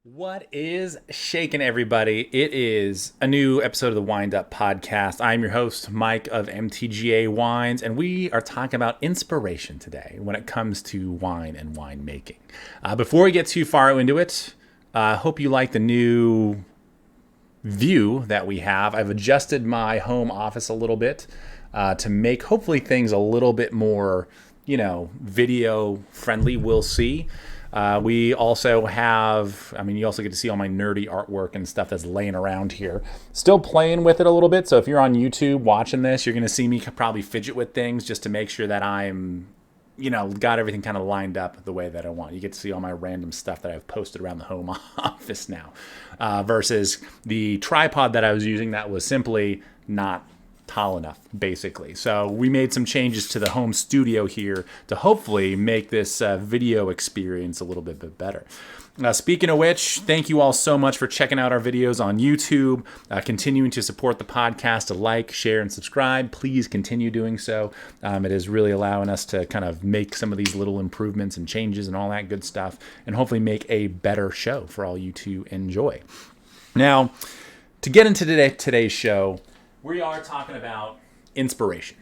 What is shaking, everybody? It is a new episode of the Wind Up Podcast. I'm your host, Mike of MTGA Wines, and we are talking about inspiration today when it comes to wine and winemaking. Before we get too far into it, I hope you like the new view that we have. I've adjusted my home office a little bit to make hopefully things a little bit more, video friendly. We'll see. We also have, you also get to see all my nerdy artwork and stuff that's laying around here. Still playing with it a little bit. So if you're on YouTube watching this, you're going to see me probably fidget with things just to make sure that I'm, got everything kind of lined up the way that I want. You get to see all my random stuff that I've posted around the home office now versus the tripod that I was using that was simply not tall enough, basically. So we made some changes to the home studio here to hopefully make this video experience a little bit better. Speaking of which, thank you all so much for checking out our videos on YouTube, continuing to support the podcast, to like, share, and subscribe. Please continue doing so. It is really allowing us to kind of make some of these little improvements and changes and all that good stuff, and hopefully make a better show for all you to enjoy. Now, to get into today's show, we are talking about inspiration.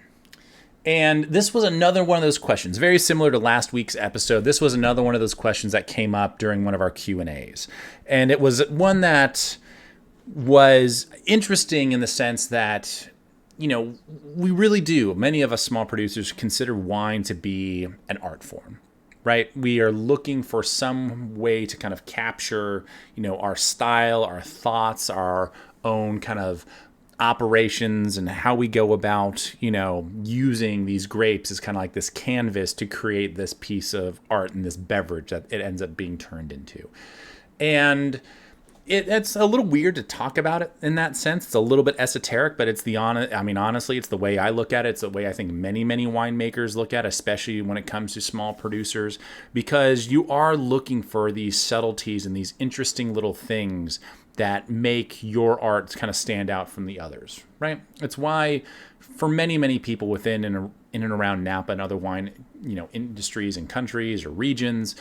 And this was another one of those questions, very similar to last week's episode. This was another one of those questions that came up during one of our Q&As. And it was one that was interesting in the sense that, we really do, many of us small producers consider wine to be an art form, right? We are looking for some way to kind of capture, our style, our thoughts, our own kind of operations and how we go about, using these grapes as kind of like this canvas to create this piece of art and this beverage that it ends up being turned into. And it's a little weird to talk about it in that sense. It's a little bit esoteric, but honestly, it's the way I look at it. It's the way I think many winemakers look at it, especially when it comes to small producers, because you are looking for these subtleties and these interesting little things that make your art kind of stand out from the others, right? It's why for many people within and in and around Napa and other wine, industries and countries or regions,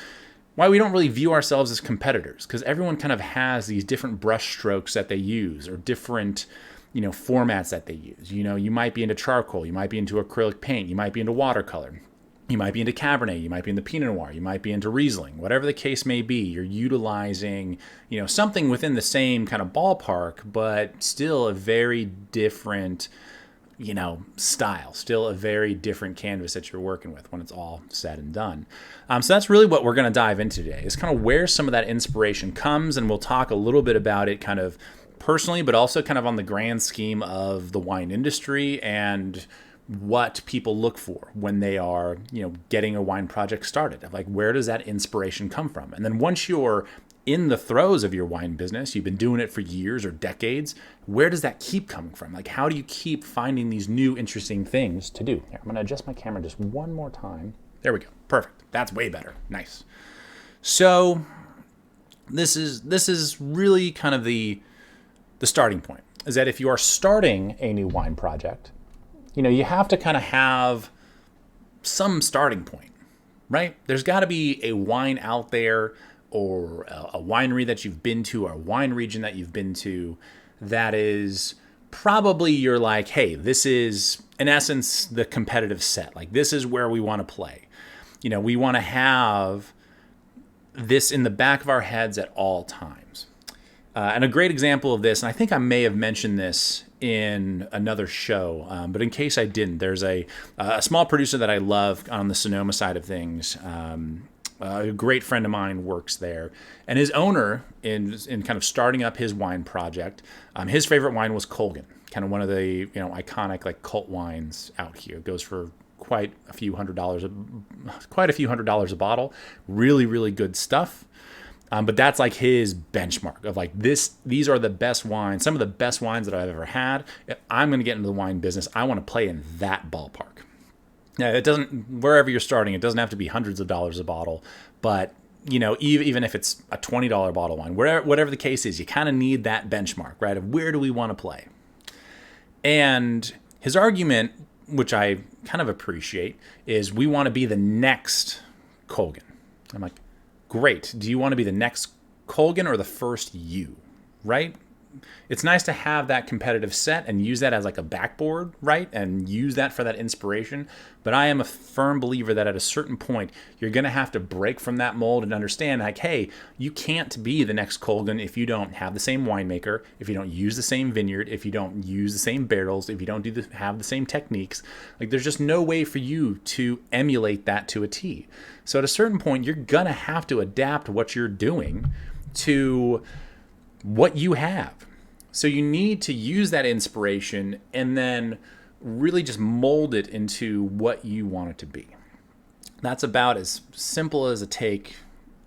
why we don't really view ourselves as competitors, because everyone kind of has these different brush strokes that they use or different, formats that they use. You might be into charcoal, you might be into acrylic paint, you might be into watercolor. You might be into Cabernet, you might be into Pinot Noir, you might be into Riesling, whatever the case may be. You're utilizing, something within the same kind of ballpark, but still a very different, style, still a very different canvas that you're working with when it's all said and done. So that's really what we're going to dive into today, is kind of where some of that inspiration comes, and we'll talk a little bit about it kind of personally, but also kind of on the grand scheme of the wine industry and what people look for when they are, getting a wine project started. Like, where does that inspiration come from? And then once you're in the throes of your wine business, you've been doing it for years or decades, where does that keep coming from? Like, how do you keep finding these new interesting things to do? Here, I'm going to adjust my camera just one more time. There we go. Perfect. That's way better. Nice. So this is really kind of the starting point, is that if you are starting a new wine project, you have to kind of have some starting point, right? There's got to be a wine out there or a winery that you've been to or a wine region that you've been to that is probably you're like, hey, this is, in essence, the competitive set. Like, this is where we want to play. We want to have this in the back of our heads at all times. And a great example of this, and I think I may have mentioned this in another show, but in case I didn't, there's a small producer that I love on the Sonoma side of things. A great friend of mine works there, and his owner in kind of starting up his wine project, his favorite wine was Colgan, kind of one of the iconic like cult wines out here. It goes for quite a few hundred dollars a bottle. Really good stuff. But that's like his benchmark of like these are the best wines, some of the best wines that I've ever had. If I'm going to get into the wine business, I want to play in that ballpark. Now, it doesn't, wherever you're starting, it doesn't have to be hundreds of dollars a bottle, but even if it's a $20 bottle of wine, whatever the case is, you kind of need that benchmark, right? Of where do we want to play? And his argument, which I kind of appreciate, is we want to be the next Colgan. I'm like, great. Do you want to be the next Colgan or the first you, right? It's nice to have that competitive set and use that as like a backboard, right? And use that for that inspiration. But I am a firm believer that at a certain point, you're going to have to break from that mold and understand like, hey, you can't be the next Colgan if you don't have the same winemaker, if you don't use the same vineyard, if you don't use the same barrels, if you don't have the same techniques. Like there's just no way for you to emulate that to a T. So at a certain point, you're going to have to adapt what you're doing to what you have. So you need to use that inspiration and then really just mold it into what you want it to be. That's about as simple as a take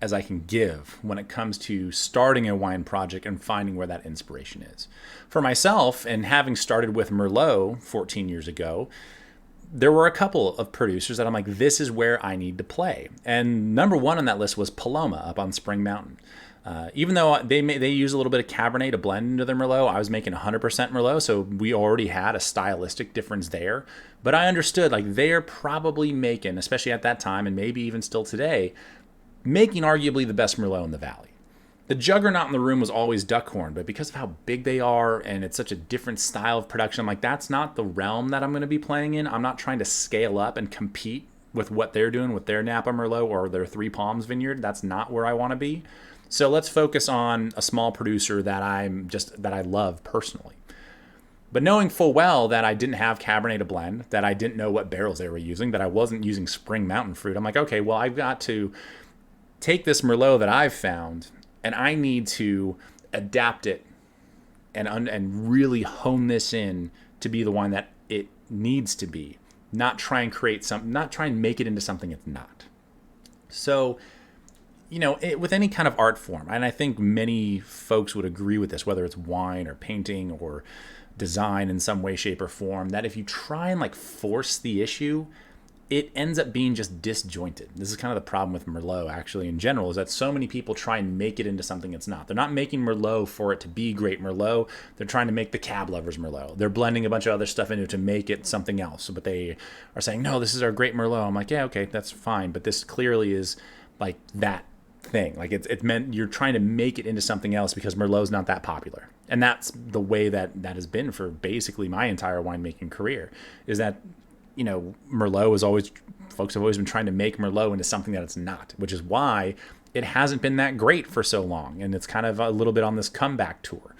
as I can give when it comes to starting a wine project and finding where that inspiration is. For myself, and having started with Merlot 14 years ago, there were a couple of producers that I'm like, this is where I need to play. And number one on that list was Paloma up on Spring Mountain. Even though they use a little bit of Cabernet to blend into their Merlot, I was making 100% Merlot, so we already had a stylistic difference there. But I understood, like, they're probably making, especially at that time, and maybe even still today, making arguably the best Merlot in the valley. The juggernaut in the room was always Duckhorn, but because of how big they are and it's such a different style of production, I'm like, that's not the realm that I'm going to be playing in. I'm not trying to scale up and compete with what they're doing with their Napa Merlot or their Three Palms vineyard. That's not where I want to be. So let's focus on a small producer that I love personally. But knowing full well that I didn't have Cabernet to blend, that I didn't know what barrels they were using, that I wasn't using Spring Mountain fruit, I'm like, okay, well, I've got to take this Merlot that I've found and I need to adapt it and really hone this in to be the wine that it needs to be, not try and make it into something it's not. So, with any kind of art form, and I think many folks would agree with this, whether it's wine or painting or design in some way, shape, or form, that if you try and like force the issue, it ends up being just disjointed. This is kind of the problem with Merlot actually in general, is that so many people try and make it into something it's not. They're not making Merlot for it to be great Merlot. They're trying to make the Cab Lovers Merlot. They're blending a bunch of other stuff into it to make it something else. But they are saying, no, this is our great Merlot. I'm like, yeah, okay, that's fine. But this clearly is like that thing. Like it's meant you're trying to make it into something else because Merlot's not that popular. And that's the way that has been for basically my entire winemaking career, is that, Merlot is always, folks have always been trying to make Merlot into something that it's not, which is why it hasn't been that great for so long. And it's kind of a little bit on this comeback tour,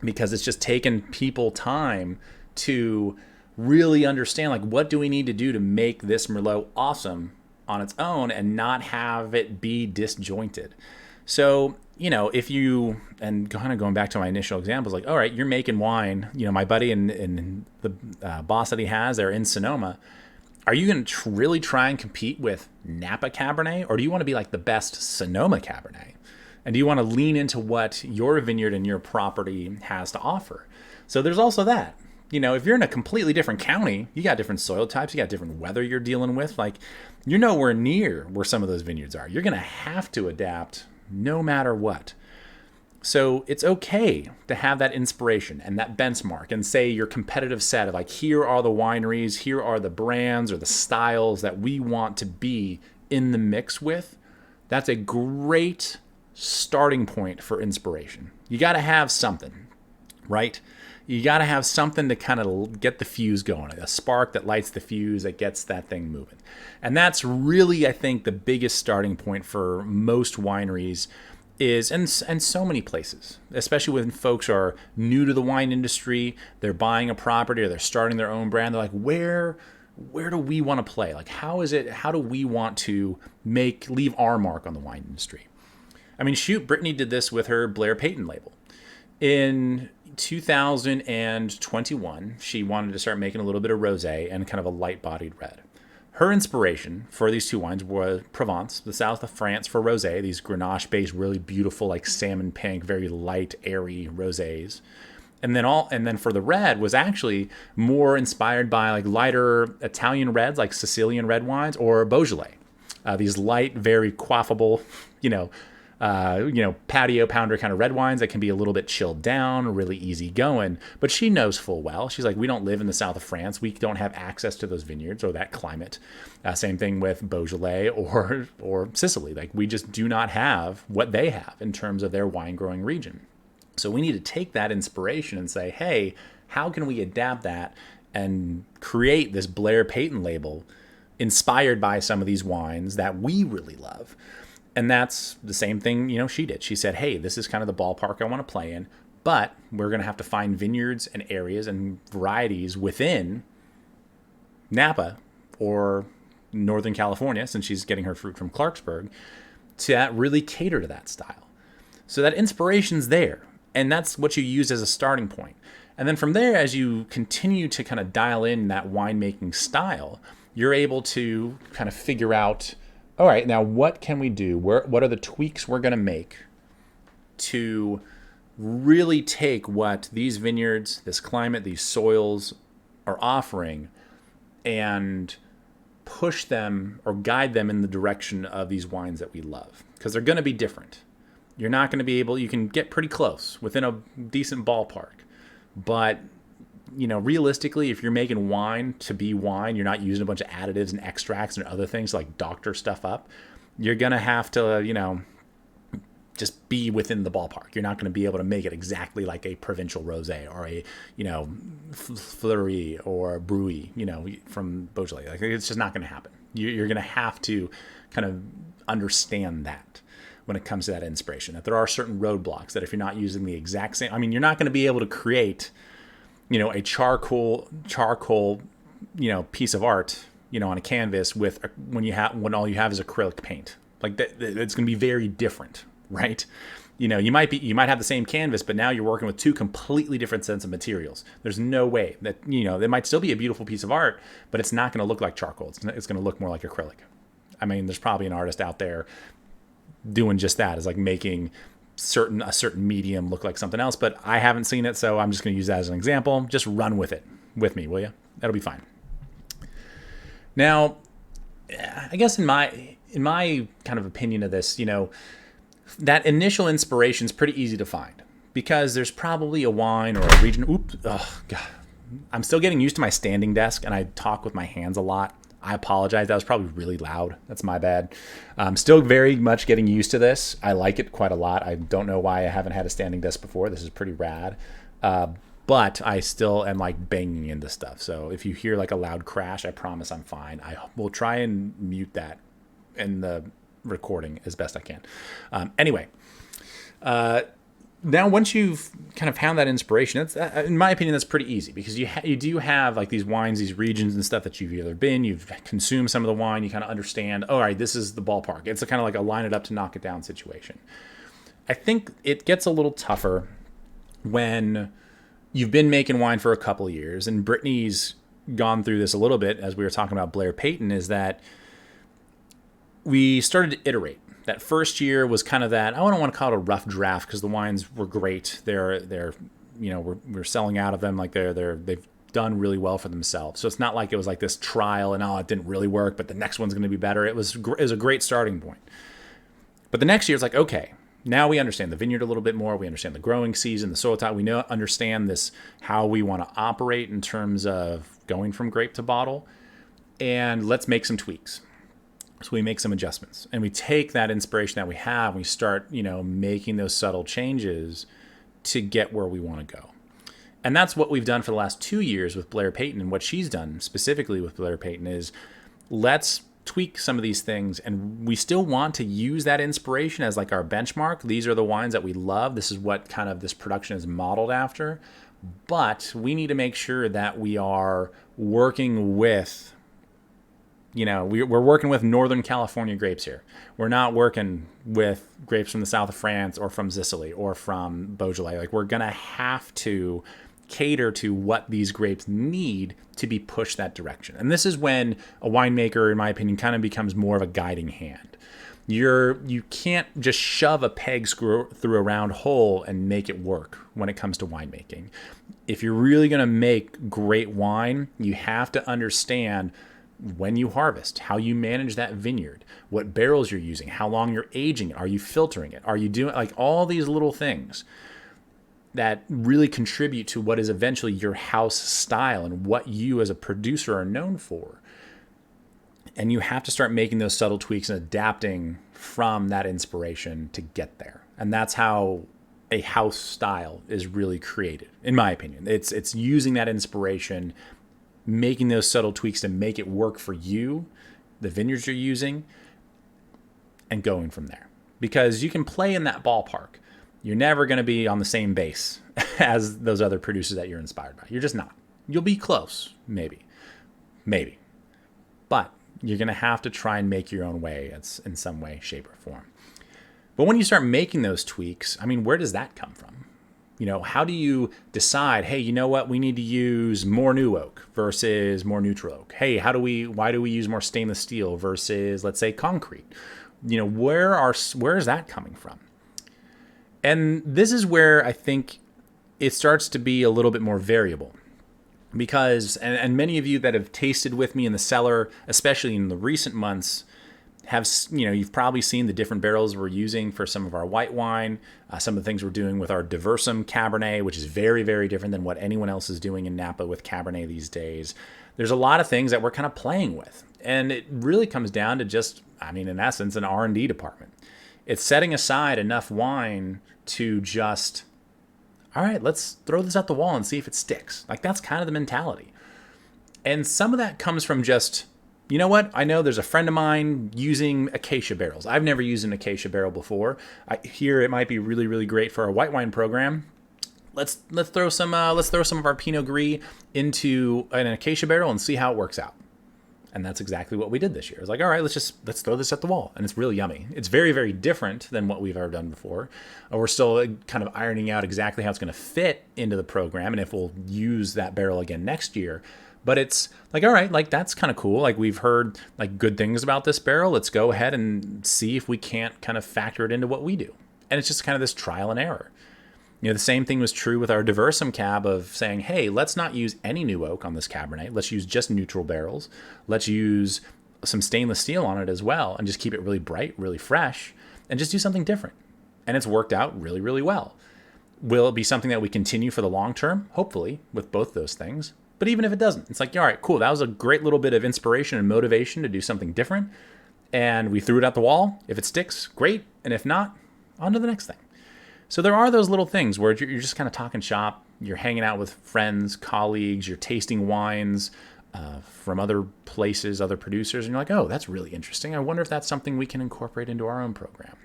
because it's just taken people time to really understand, like, what do we need to do to make this Merlot awesome on its own and not have it be disjointed. So, if you, and kind of going back to my initial examples, like, all right, you're making wine, my buddy and the boss that he has, they're in Sonoma. Are you going to really try and compete with Napa Cabernet, or do you want to be like the best Sonoma Cabernet? And do you want to lean into what your vineyard and your property has to offer? So there's also that. If you're in a completely different county, you got different soil types, you got different weather you're dealing with. Like, you're nowhere near where some of those vineyards are. You're going to have to adapt no matter what. So it's okay to have that inspiration and that benchmark and say your competitive set of like, here are the wineries, here are the brands or the styles that we want to be in the mix with. That's a great starting point for inspiration. You got to have something, right? You got to have something to kind of get the fuse going, a spark that lights the fuse, that gets that thing moving. And that's really, I think, the biggest starting point for most wineries is, and so many places, especially when folks are new to the wine industry, they're buying a property or they're starting their own brand. They're like, where do we want to play? Like, how do we want to leave our mark on the wine industry? I mean, shoot, Brittany did this with her Blair Payton label. In 2021, she wanted to start making a little bit of rosé and kind of a light-bodied red. Her inspiration for these two wines was Provence, the south of France, for rosé, these Grenache-based, really beautiful, like salmon pink, very light, airy rosés. And then for the red was actually more inspired by like lighter Italian reds, like Sicilian red wines, or Beaujolais. These light, very quaffable, patio pounder kind of red wines that can be a little bit chilled down, really easy going. But she knows full well. She's like, we don't live in the south of France. We don't have access to those vineyards or that climate. Same thing with Beaujolais or Sicily. Like, we just do not have what they have in terms of their wine growing region. So we need to take that inspiration and say, hey, how can we adapt that and create this Blair Payton label inspired by some of these wines that we really love? And that's the same thing, she did. She said, hey, this is kind of the ballpark I want to play in, but we're going to have to find vineyards and areas and varieties within Napa or Northern California, since she's getting her fruit from Clarksburg, to really cater to that style. So that inspiration's there, and that's what you use as a starting point. And then from there, as you continue to kind of dial in that winemaking style, you're able to kind of figure out, all right, now what can we do? What are the tweaks we're going to make to really take what these vineyards, this climate, these soils are offering and push them or guide them in the direction of these wines that we love? Because they're going to be different. You're not going to be able, you can get pretty close within a decent ballpark. But realistically, if you're making wine to be wine, you're not using a bunch of additives and extracts and other things like doctor stuff up. You're going to have to, just be within the ballpark. You're not going to be able to make it exactly like a provincial rosé or a, Fleury or Bruy, from Beaujolais. Like, it's just not going to happen. You're going to have to kind of understand that when it comes to that inspiration, that there are certain roadblocks that if you're not using the exact same, you're not going to be able to create a charcoal, piece of art, on a canvas when all you have is acrylic paint. Like that, it's going to be very different, right? You might have the same canvas, but now you're working with two completely different sets of materials. There's no way that, it might still be a beautiful piece of art, but it's not going to look like charcoal. It's going to look more like acrylic. There's probably an artist out there doing just that, is like making a certain medium look like something else, but I haven't seen it, so I'm just going to use that as an example. Just run with it with me, will you? That'll be fine. Now, I guess in my kind of opinion of this, that initial inspiration is pretty easy to find because there's probably a wine or a region. God. I'm still getting used to my standing desk, and I talk with my hands a lot. I apologize. That was probably really loud. That's my bad. I'm still very much getting used to this. I like it quite a lot. I don't know why I haven't had a standing desk before. This is pretty rad. But I still am like banging into stuff. So if you hear like a loud crash, I promise I'm fine. I will try and mute that in the recording as best I can. Anyway, now once you've kind of found that inspiration, that's, in my opinion, that's pretty easy because you do have like these wines, these regions and stuff that you've consumed some of the wine, you kind of understand, all right, this is the ballpark. It's kind of like a line it up to knock it down situation. I think it gets a little tougher when you've been making wine for a couple of years, and Brittany's gone through this a little bit as we were talking about Blair Payton, is that we started to iterate. That first year was kind of that, I don't want to call it a rough draft because the wines were great. We're selling out of them. Like they've done really well for themselves. So it's not like it was like this trial and, it didn't really work, but the next one's going to be better. It was a great starting point. But the next year it's like, okay, now we understand the vineyard a little bit more. We understand the growing season, the soil type. We understand this, how we want to operate in terms of going from grape to bottle. And let's make some tweaks. So we make some adjustments, and we take that inspiration that we have, and we start, making those subtle changes to get where we want to go. And that's what we've done for the last 2 years with Blair Payton. And what she's done specifically with Blair Payton is let's tweak some of these things. And we still want to use that inspiration as like our benchmark. These are the wines that we love. This is what kind of this production is modeled after. But we need to make sure that we are working with, we're working with Northern California grapes here. We're not working with grapes from the south of France or from Sicily or from Beaujolais. Like, we're going to have to cater to what these grapes need to be pushed that direction. And this is when a winemaker, in my opinion, kind of becomes more of a guiding hand. You can't just shove a peg through a round hole and make it work when it comes to winemaking. If you're really going to make great wine, you have to understand when you harvest, how you manage that vineyard, what barrels you're using, how long you're aging it, are you filtering it, are you doing like all these little things that really contribute to what is eventually your house style and what you as a producer are known for. And you have to start making those subtle tweaks and adapting from that inspiration to get there. And that's how a house style is really created, in my opinion. It's using that inspiration, making those subtle tweaks to make it work for you, the vineyards you're using, and going from there. Because you can play in that ballpark. You're never going to be on the same base as those other producers that you're inspired by. You're just not. You'll be close, maybe. But you're going to have to try and make your own way in some way, shape, or form. But when you start making those tweaks, I mean, where does that come from? You know, how do you decide, hey, you know what, we need to use more new oak versus more neutral oak? Hey, why do we use more stainless steel versus, let's say, concrete? You know, where is that coming from? And this is where I think it starts to be a little bit more variable. Because, and many of you that have tasted with me in the cellar, especially in the recent months, you've probably seen the different barrels we're using for some of our white wine, some of the things we're doing with our Diversum Cabernet, which is very, very different than what anyone else is doing in Napa with Cabernet these days. There's a lot of things that we're kind of playing with. And it really comes down to just, in essence, an R&D department. It's setting aside enough wine to just, all right, let's throw this at the wall and see if it sticks. Like, that's kind of the mentality. And some of that comes from just, you know what? I know there's a friend of mine using acacia barrels. I've never used an acacia barrel before. I hear it might be really, really great for our white wine program. Let's throw some of our Pinot Gris into an acacia barrel and see how it works out. And that's exactly what we did this year. It was like, all right, let's throw this at the wall. And it's really yummy. It's very, very different than what we've ever done before. We're still kind of ironing out exactly how it's going to fit into the program and if we'll use that barrel again next year. But it's like, all right, like that's kind of cool. Like we've heard like good things about this barrel. Let's go ahead and see if we can't kind of factor it into what we do. And it's just kind of this trial and error. You know, the same thing was true with our Diversum Cab of saying, hey, let's not use any new oak on this Cabernet. Let's use just neutral barrels. Let's use some stainless steel on it as well and just keep it really bright, really fresh, and just do something different. And it's worked out really, really well. Will it be something that we continue for the long term? Hopefully, with both those things. But even if it doesn't, it's like, all right, cool. That was a great little bit of inspiration and motivation to do something different. And we threw it at the wall. If it sticks, great. And if not, on to the next thing. So there are those little things where you're just kind of talking shop. You're hanging out with friends, colleagues. You're tasting wines from other places, other producers. And you're like, oh, that's really interesting. I wonder if that's something we can incorporate into our own program.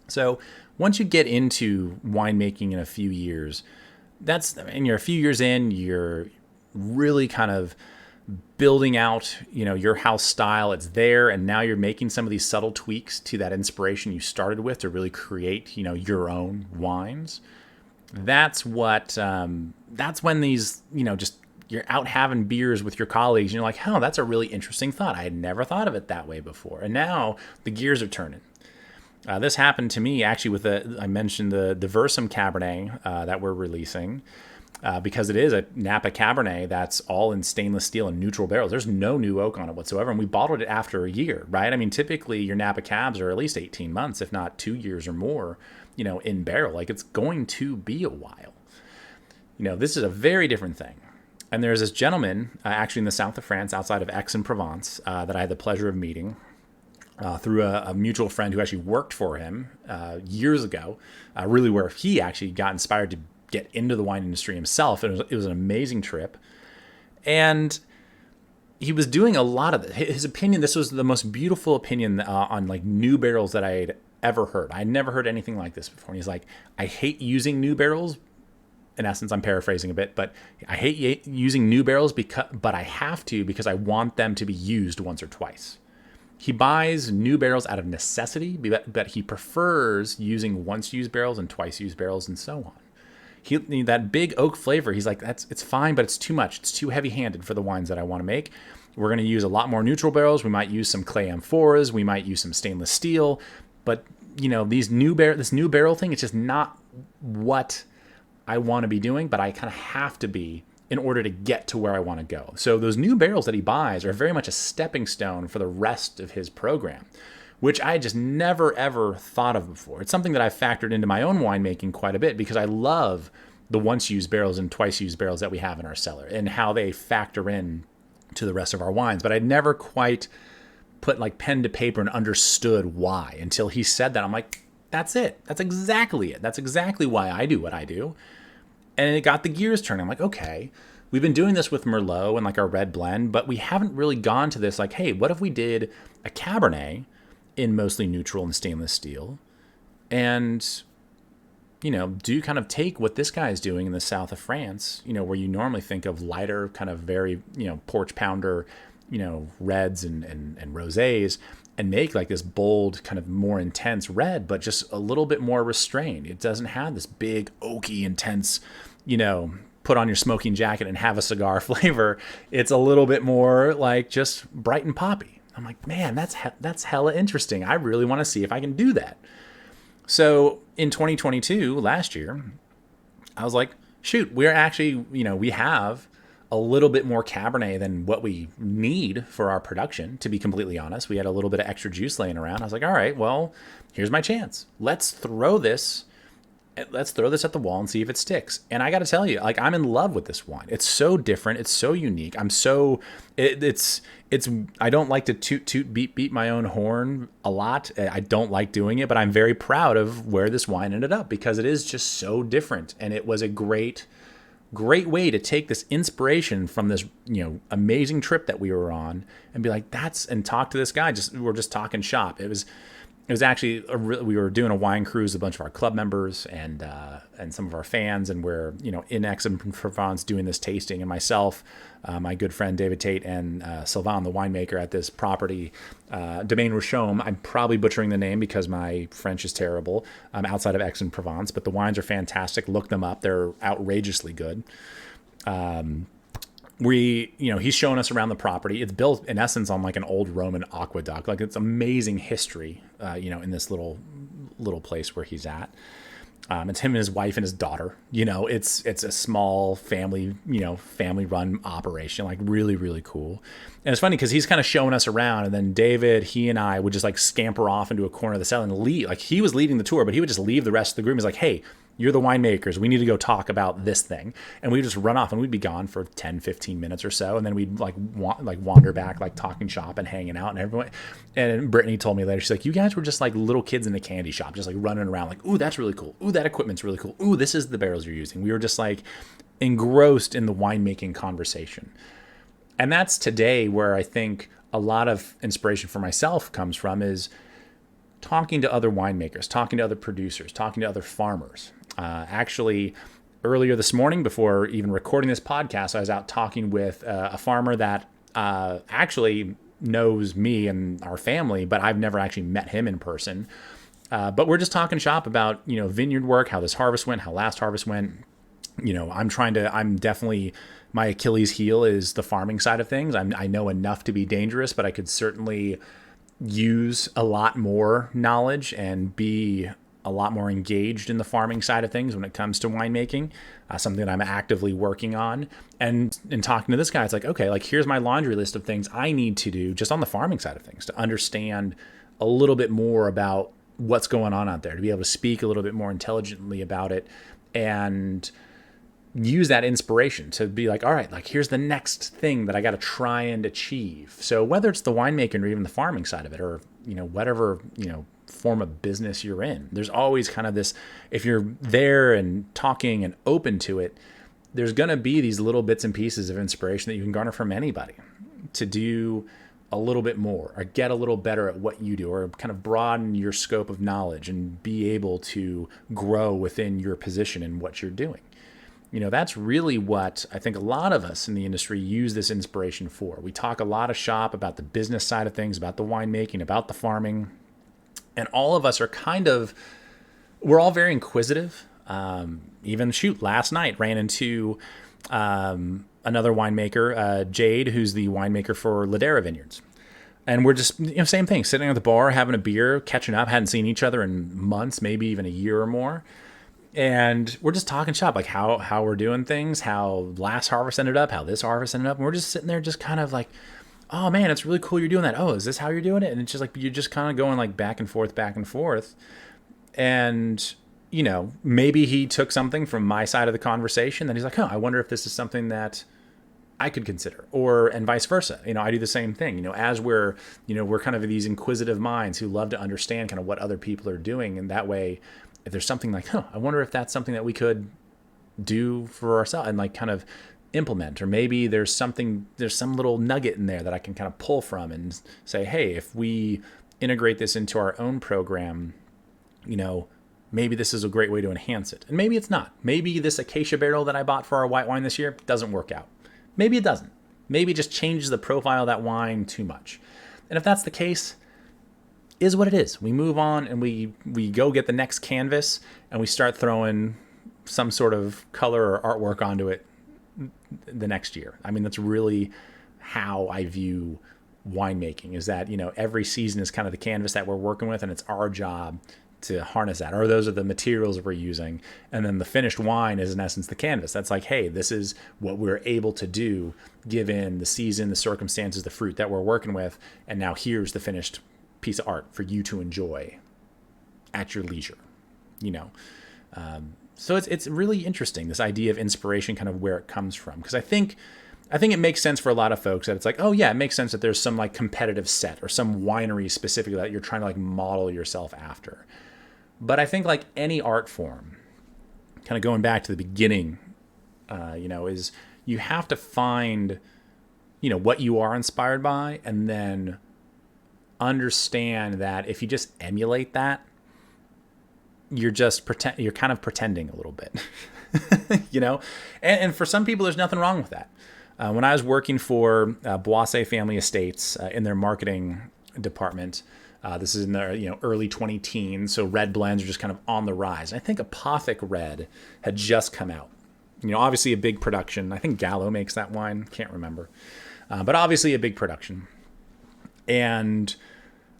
So once you get into winemaking in a few years, you're a few years in, you're really kind of building out, your house style. It's there, and now you're making some of these subtle tweaks to that inspiration you started with to really create, your own wines. That's when these, just you're out having beers with your colleagues, and you're like, oh, that's a really interesting thought. I had never thought of it that way before. And now the gears are turning. This happened to me actually I mentioned the Diversum Cabernet that we're releasing. Because it is a Napa Cabernet that's all in stainless steel and neutral barrels. There's no new oak on it whatsoever. And we bottled it after a year, right? I mean, typically your Napa Cabs are at least 18 months, if not 2 years or more, in barrel. Like it's going to be a while. This is a very different thing. And there's this gentleman actually in the south of France, outside of Aix-en-Provence, that I had the pleasure of meeting through a mutual friend who actually worked for him years ago, really where he actually got inspired to get into the wine industry himself. It was an amazing trip. And he was doing a lot of it. His opinion, this was the most beautiful opinion on like new barrels that I had ever heard. I had never heard anything like this before. And he's like, I hate using new barrels. In essence, I'm paraphrasing a bit, but I hate using new barrels but I have to because I want them to be used once or twice. He buys new barrels out of necessity, but he prefers using once-used barrels and twice-used barrels and so on. That big oak flavor, he's like, it's fine, but it's too much. It's too heavy-handed for the wines that I want to make. We're going to use a lot more neutral barrels. We might use some clay amphoras. We might use some stainless steel. But, this new barrel thing, it's just not what I want to be doing, but I kind of have to be in order to get to where I want to go. So those new barrels that he buys are very much a stepping stone for the rest of his program, which I just never ever thought of before. It's something that I've factored into my own winemaking quite a bit because I love the once used barrels and twice used barrels that we have in our cellar and how they factor in to the rest of our wines. But I'd never quite put like pen to paper and understood why until he said that. I'm like, that's it. That's exactly it. That's exactly why I do what I do. And it got the gears turning. I'm like, okay, we've been doing this with Merlot and like our red blend, but we haven't really gone to this like, hey, what if we did a Cabernet in mostly neutral and stainless steel and, do kind of take what this guy is doing in the south of France, where you normally think of lighter kind of very, porch pounder, reds and rosés, and make like this bold, kind of more intense red, but just a little bit more restrained. It doesn't have this big, oaky, intense, put on your smoking jacket and have a cigar flavor. It's a little bit more like just bright and poppy. I'm like, man, that's hella interesting. I really want to see if I can do that. So in 2022, last year, I was like, shoot, we're actually, we have a little bit more Cabernet than what we need for our production, to be completely honest. We had a little bit of extra juice laying around. I was like, all right, well, here's my chance. Let's throw this at the wall and see if it sticks. And I got to tell you, like, I'm in love with this wine. It's so different. It's so unique. I don't like to beat my own horn a lot. I don't like doing it, but I'm very proud of where this wine ended up because it is just so different. And it was a great way to take this inspiration from this, amazing trip that we were on and be like, and talk to this guy. We're just talking shop. It was actually we were doing a wine cruise, a bunch of our club members and some of our fans, and we're in Aix-en-Provence doing this tasting, and myself, my good friend David Tate, and Sylvain, the winemaker at this property, Domaine Rochaume. I'm probably butchering the name because my French is terrible. Outside of Aix-en-Provence, but the wines are fantastic. Look them up; they're outrageously good. He's showing us around the property. It's built in essence on like an old Roman aqueduct. Like, it's amazing history, in this little place where he's at. It's him and his wife and his daughter. It's a small family run operation, like really, really cool. And it's funny because he's kind of showing us around, and then David, he and I would just like scamper off into a corner of the cell and leave. Like, he was leading the tour, but he would just leave the rest of the group. He's like, hey, you're the winemakers. We need to go talk about this thing. And we'd just run off, and we'd be gone for 10, 15 minutes or so. And then we'd wander back, like talking shop and hanging out and everyone. And Brittany told me later, she's like, you guys were just like little kids in a candy shop, just like running around like, ooh, that's really cool. Ooh, that equipment's really cool. Ooh, this is the barrels you're using. We were just like engrossed in the winemaking conversation. And that's today where I think a lot of inspiration for myself comes from, is talking to other winemakers, talking to other producers, talking to other farmers. Actually, earlier this morning, before even recording this podcast, I was out talking with a farmer that actually knows me and our family, but I've never actually met him in person. But we're just talking shop about, vineyard work, how this harvest went, how last harvest went. I'm definitely, my Achilles heel is the farming side of things. I know enough to be dangerous, but I could certainly use a lot more knowledge and be a lot more engaged in the farming side of things when it comes to winemaking, something that I'm actively working on. And in talking to this guy, it's like, okay, like, here's my laundry list of things I need to do just on the farming side of things to understand a little bit more about what's going on out there, to be able to speak a little bit more intelligently about it and use that inspiration to be like, all right, like, here's the next thing that I got to try and achieve. So whether it's the winemaking or even the farming side of it, or, whatever, form of business you're in, there's always kind of this, if you're there and talking and open to it, there's going to be these little bits and pieces of inspiration that you can garner from anybody to do a little bit more or get a little better at what you do, or kind of broaden your scope of knowledge and be able to grow within your position in what you're doing. That's really what I think a lot of us in the industry use this inspiration for. We talk a lot of shop about the business side of things, about the winemaking, about the farming. And all of us are we're all very inquisitive. Even last night ran into another winemaker, Jade, who's the winemaker for Ladera Vineyards. And we're just, same thing, sitting at the bar, having a beer, catching up, hadn't seen each other in months, maybe even a year or more. And we're just talking shop, like how we're doing things, how last harvest ended up, how this harvest ended up. And we're just sitting there just kind of like, oh man, it's really cool you're doing that. Oh, is this how you're doing it? And it's just like, you're just kind of going like back and forth, back and forth. And, maybe he took something from my side of the conversation that he's like, I wonder if this is something that I could consider, or, and vice versa. I do the same thing, as we're kind of these inquisitive minds who love to understand kind of what other people are doing. And that way, if there's something like, I wonder if that's something that we could do for ourselves and like kind of implement, or maybe there's some little nugget in there that I can kind of pull from and say, hey, if we integrate this into our own program, maybe this is a great way to enhance it. And maybe it's not. Maybe this acacia barrel that I bought for our white wine this year doesn't work out. Maybe it doesn't. Maybe it just changes the profile of that wine too much. And if that's the case, is what it is. We move on and we go get the next canvas and we start throwing some sort of color or artwork onto it the next year. I mean, that's really how I view winemaking, is that, every season is kind of the canvas that we're working with, and it's our job to harness that, or those are the materials we're using. And then the finished wine is in essence the canvas. That's like, hey, this is what we're able to do given the season, the circumstances, the fruit that we're working with. And now here's the finished piece of art for you to enjoy at your leisure, So it's really interesting, this idea of inspiration, kind of where it comes from. Because I think it makes sense for a lot of folks that it's like, oh yeah, it makes sense that there's some like competitive set or some winery specifically that you're trying to like model yourself after. But I think like any art form, kind of going back to the beginning, is you have to find, what you are inspired by, and then understand that if you just emulate that, you're kind of pretending a little bit, and for some people, there's nothing wrong with that. When I was working for Boisse Family Estates in their marketing department, this is in the early 2010s, so red blends are just kind of on the rise. I think Apothic Red had just come out. Obviously a big production. I think Gallo makes that wine. Can't remember, but obviously a big production. And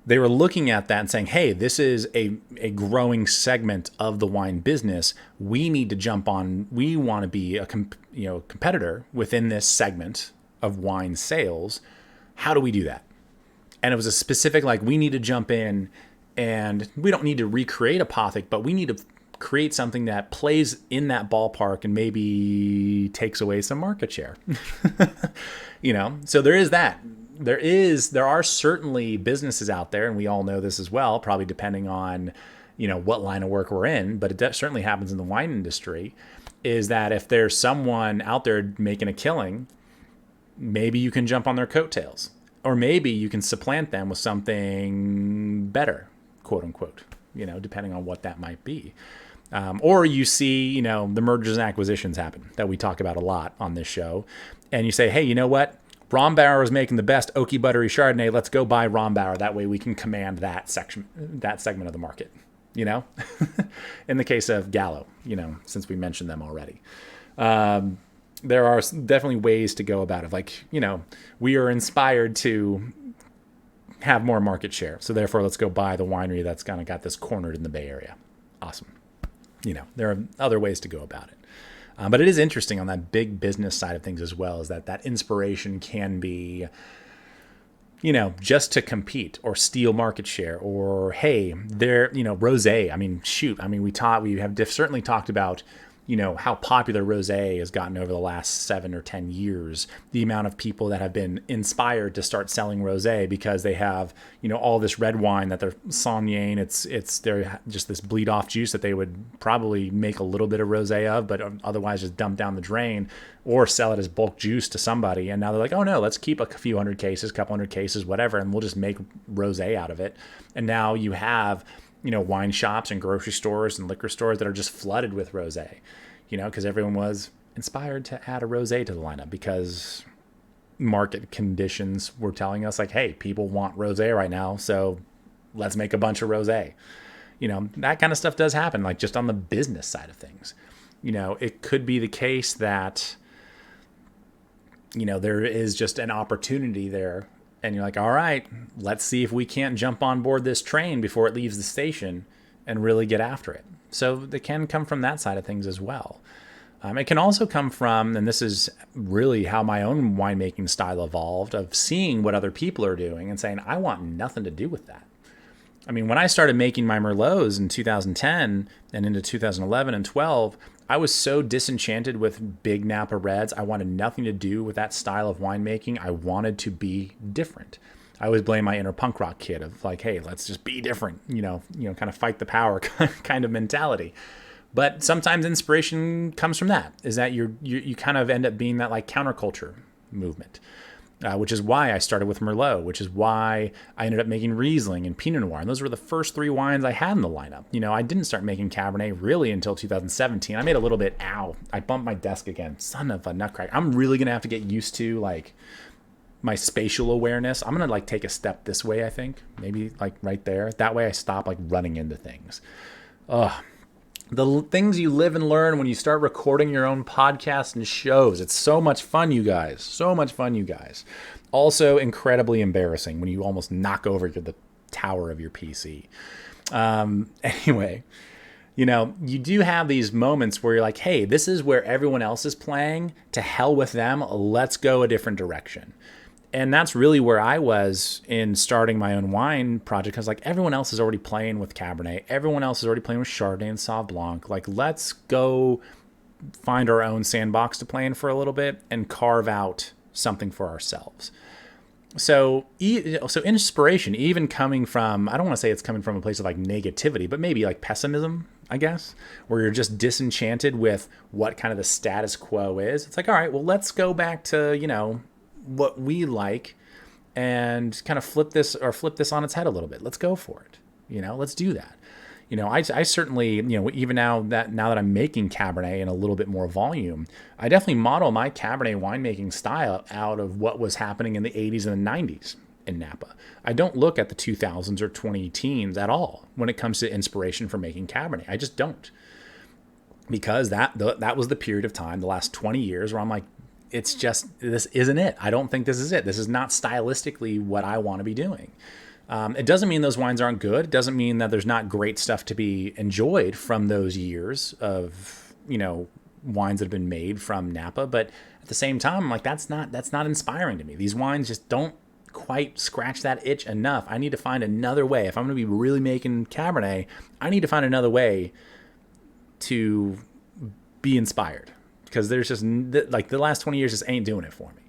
they were looking at that and saying, hey, this is a growing segment of the wine business. We need to jump on. We want to be a competitor within this segment of wine sales. How do we do that? And it was a specific, like, we need to jump in, and we don't need to recreate Apothic, but we need to create something that plays in that ballpark and maybe takes away some market share. So there is that. There are certainly businesses out there, and we all know this as well, probably depending on, what line of work we're in, but it certainly happens in the wine industry, is that if there's someone out there making a killing, maybe you can jump on their coattails, or maybe you can supplant them with something better, quote unquote, depending on what that might be. Or you see, the mergers and acquisitions happen that we talk about a lot on this show. And you say, hey, you know what? Rombauer is making the best oaky buttery Chardonnay. Let's go buy Rombauer. That way we can command that segment of the market, in the case of Gallo, since we mentioned them already. There are definitely ways to go about it. Like, we are inspired to have more market share. So therefore, let's go buy the winery that's kind of got this cornered in the Bay Area. Awesome. There are other ways to go about it. But it is interesting on that big business side of things as well, is that inspiration can be, just to compete or steal market share, or, hey, rosé. I mean, shoot. I mean, we have certainly talked about, how popular rosé has gotten over the last 7 or 10 years, the amount of people that have been inspired to start selling rosé because they have, all this red wine that they're saugnéing. They're just this bleed off juice that they would probably make a little bit of rosé of, but otherwise just dump down the drain or sell it as bulk juice to somebody. And now they're like, oh no, let's keep a few hundred cases, couple hundred cases, whatever, and we'll just make rosé out of it. And now you have, wine shops and grocery stores and liquor stores that are just flooded with rosé, because everyone was inspired to add a rosé to the lineup because market conditions were telling us, like, hey, people want rosé right now, so let's make a bunch of rosé. That kind of stuff does happen, like just on the business side of things. It could be the case that, there is just an opportunity there, and you're like, all right, let's see if we can't jump on board this train before it leaves the station and really get after it. So it can come from that side of things as well. It can also come from, and this is really how my own winemaking style evolved, of seeing what other people are doing and saying, I want nothing to do with that. I mean, when I started making my Merlots in 2010 and into 2011 and 12, I was so disenchanted with big Napa Reds. I wanted nothing to do with that style of winemaking. I wanted to be different. I always blame my inner punk rock kid of like, hey, let's just be different, kind of fight the power kind of mentality. But sometimes inspiration comes from that, is that you kind of end up being that like counterculture movement, which is why I started with Merlot, which is why I ended up making Riesling and Pinot Noir. And those were the first 3 wines I had in the lineup. I didn't start making Cabernet really until 2017. I made a little bit, I bumped my desk again. Son of a nutcracker. I'm really going to have to get used to like my spatial awareness. I'm going to like take a step this way, I think. Maybe like right there. That way I stop like running into things. The things you live and learn when you start recording your own podcasts and shows. It's so much fun, you guys. So much fun, you guys. Also incredibly embarrassing when you almost knock over the tower of your PC. Anyway, you do have these moments where you're like, hey, this is where everyone else is playing. To hell with them. Let's go a different direction. And that's really where I was in starting my own wine project. Because like everyone else is already playing with Cabernet. Everyone else is already playing with Chardonnay and Sauv Blanc. Like, let's go find our own sandbox to play in for a little bit and carve out something for ourselves. So inspiration, even coming from, I don't want to say it's coming from a place of like negativity, but maybe like pessimism, I guess, where you're just disenchanted with what kind of the status quo is. It's like, all right, well, let's go back to, what we like and kind of flip this on its head a little bit. Let's go for it. Let's do that. I certainly, even now that I'm making Cabernet in a little bit more volume, I definitely model my Cabernet winemaking style out of what was happening in the 80s and the 90s in Napa. I don't look at the 2000s or 2010s at all when it comes to inspiration for making Cabernet. I just don't. Because that was the period of time, the last 20 years, where I'm like, it's just, this isn't it. I don't think this is it. This is not stylistically what I want to be doing. It doesn't mean those wines aren't good. It doesn't mean that there's not great stuff to be enjoyed from those years of, wines that have been made from Napa. But at the same time, I'm like, that's not inspiring to me. These wines just don't quite scratch that itch enough. I need to find another way. If I'm going to be really making Cabernet, I need to find another way to be inspired. Because there's just, like, the last 20 years just ain't doing it for me.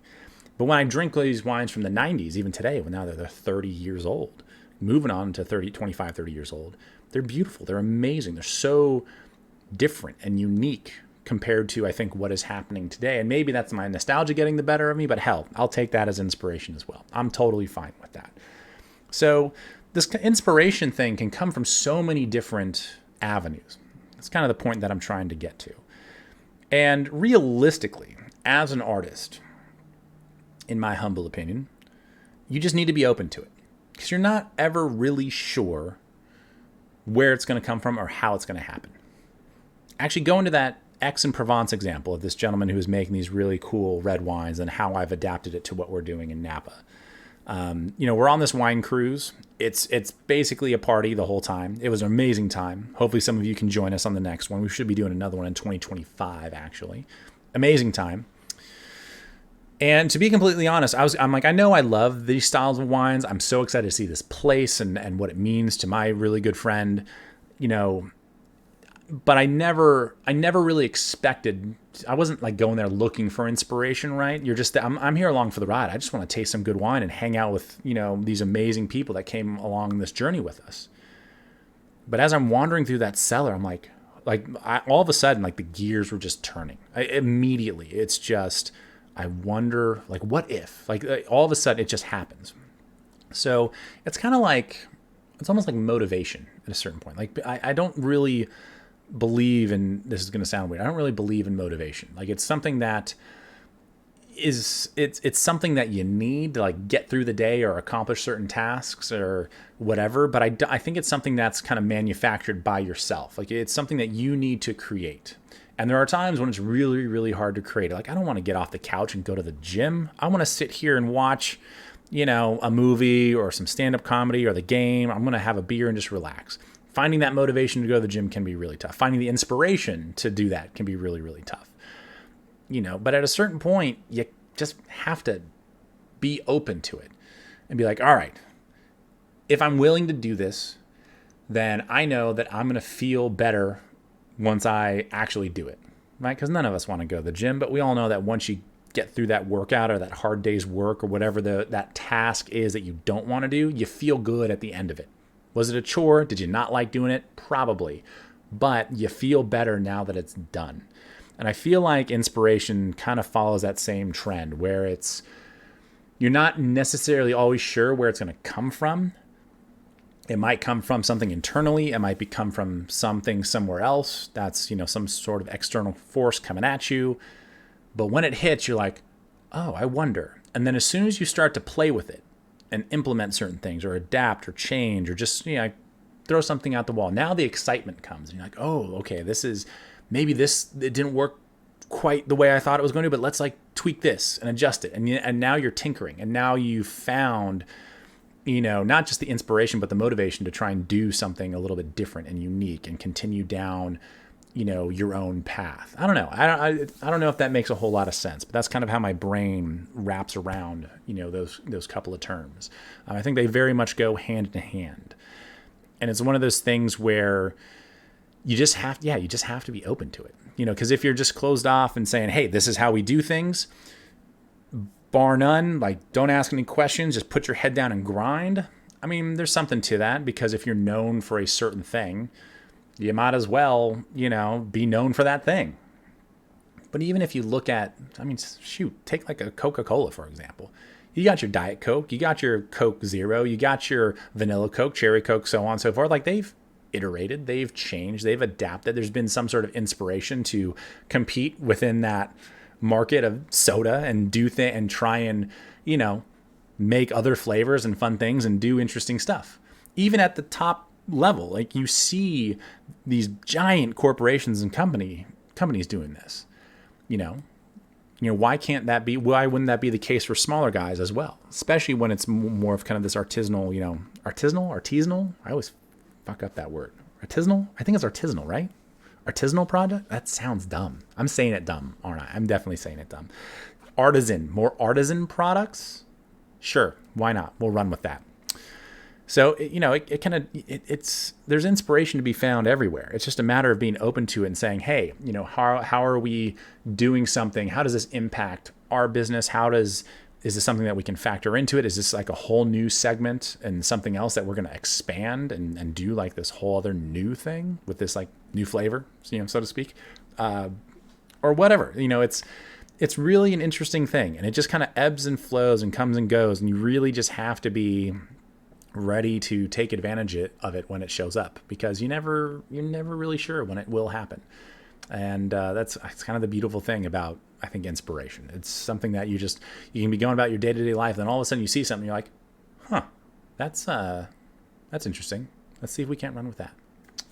But when I drink these wines from the 90s, even today, when now they're 30 years old, moving on to 25, 30 years old, they're beautiful. They're amazing. They're so different and unique compared to, I think, what is happening today. And maybe that's my nostalgia getting the better of me, but hell, I'll take that as inspiration as well. I'm totally fine with that. So this inspiration thing can come from so many different avenues. That's kind of the point that I'm trying to get to. And realistically, as an artist, in my humble opinion, you just need to be open to it. Because you're not ever really sure where it's going to come from or how it's going to happen. Actually, go into that Aix-en-Provence example of this gentleman who was making these really cool red wines and how I've adapted it to what we're doing in Napa. We're on this wine cruise. It's basically a party the whole time. It was an amazing time. Hopefully some of you can join us on the next one. We should be doing another one in 2025, actually. Amazing time. And to be completely honest, I'm like, I know I love these styles of wines. I'm so excited to see this place and what it means to my really good friend, but I never really expected. I wasn't like going there looking for inspiration, right? I'm here along for the ride. I just want to taste some good wine and hang out with, these amazing people that came along this journey with us. But as I'm wandering through that cellar, I'm like all of a sudden, like the gears were just turning. Immediately. It's just, I wonder, like, what if? Like all of a sudden, it just happens. So it's kind of like, it's almost like motivation at a certain point. Like I don't really believe in, this is going to sound weird, I don't really believe in motivation. Like it's something that it's something that you need to like get through the day or accomplish certain tasks or whatever. But I think it's something that's kind of manufactured by yourself. Like it's something that you need to create. And there are times when it's really, really hard to create. Like I don't want to get off the couch and go to the gym. I want to sit here and watch, a movie or some stand-up comedy or the game. I'm going to have a beer and just relax. Finding that motivation to go to the gym can be really tough. Finding the inspiration to do that can be really, really tough. But at a certain point, you just have to be open to it and be like, all right, if I'm willing to do this, then I know that I'm going to feel better once I actually do it, right? Because none of us want to go to the gym, but we all know that once you get through that workout or that hard day's work or whatever that task is that you don't want to do, you feel good at the end of it. Was it a chore? Did you not like doing it? Probably. But you feel better now that it's done. And I feel like inspiration kind of follows that same trend where you're not necessarily always sure where it's going to come from. It might come from something internally. It might come from something somewhere else. That's, some sort of external force coming at you. But when it hits, you're like, oh, I wonder. And then as soon as you start to play with it and implement certain things or adapt or change or just, throw something out the wall, now the excitement comes. And you're like, oh, okay, it didn't work quite the way I thought it was going to, but let's tweak this and adjust it. And now you're tinkering. And now you've found not just the inspiration, but the motivation to try and do something a little bit different and unique and continue down, your own path. I don't know. I don't know if that makes a whole lot of sense, but that's kind of how my brain wraps around, those couple of terms. I think they very much go hand in hand. And it's one of those things where you just have to be open to it, because if you're just closed off and saying, hey, this is how we do things, bar none, don't ask any questions, just put your head down and grind. I mean, there's something to that, because if you're known for a certain thing, you might as well, be known for that thing. But even if you look at, take a Coca-Cola, for example. You got your Diet Coke, you got your Coke Zero, you got your Vanilla Coke, Cherry Coke, so on and so forth. They've iterated, they've changed, they've adapted. There's been some sort of inspiration to compete within that market of soda and and try and, make other flavors and fun things and do interesting stuff. Even at the top level, you see these giant corporations and companies doing this, why wouldn't that be the case for smaller guys as well? Especially when it's more of kind of this artisanal, artisanal. I always fuck up that word. Artisanal? I think it's artisanal, right? Artisanal product? That sounds dumb. I'm saying it dumb, aren't I? I'm definitely saying it dumb. More artisan products? Sure, why not? We'll run with that. So, there's inspiration to be found everywhere. It's just a matter of being open to it and saying, hey, how are we doing something? How does this impact our business? Is this something that we can factor into it? Is this a whole new segment and something else that we're going to expand and do this whole other new thing with this new flavor, so to speak, or whatever? It's really an interesting thing, and it just kind of ebbs and flows and comes and goes, and you really just have to be ready to take advantage of it when it shows up, because you're never really sure when it will happen. And it's kind of the beautiful thing about, I think, inspiration. It's something that you can be going about your day-to-day life, and then all of a sudden you see something, you're like, huh, that's interesting. Let's see if we can't run with that.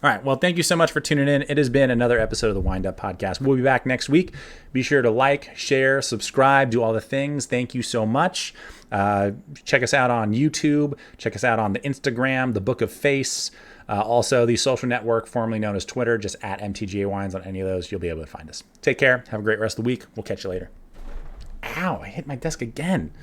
All right. Well, thank you so much for tuning in. It has been another episode of the Wind Up Podcast. We'll be back next week. Be sure to share, subscribe, do all the things. Thank you so much. Check us out on YouTube. Check us out on the Instagram, the Book of Face. Also, the social network formerly known as Twitter, just at MTGA Wines. On any of those, you'll be able to find us. Take care. Have a great rest of the week. We'll catch you later. Ow, I hit my desk again.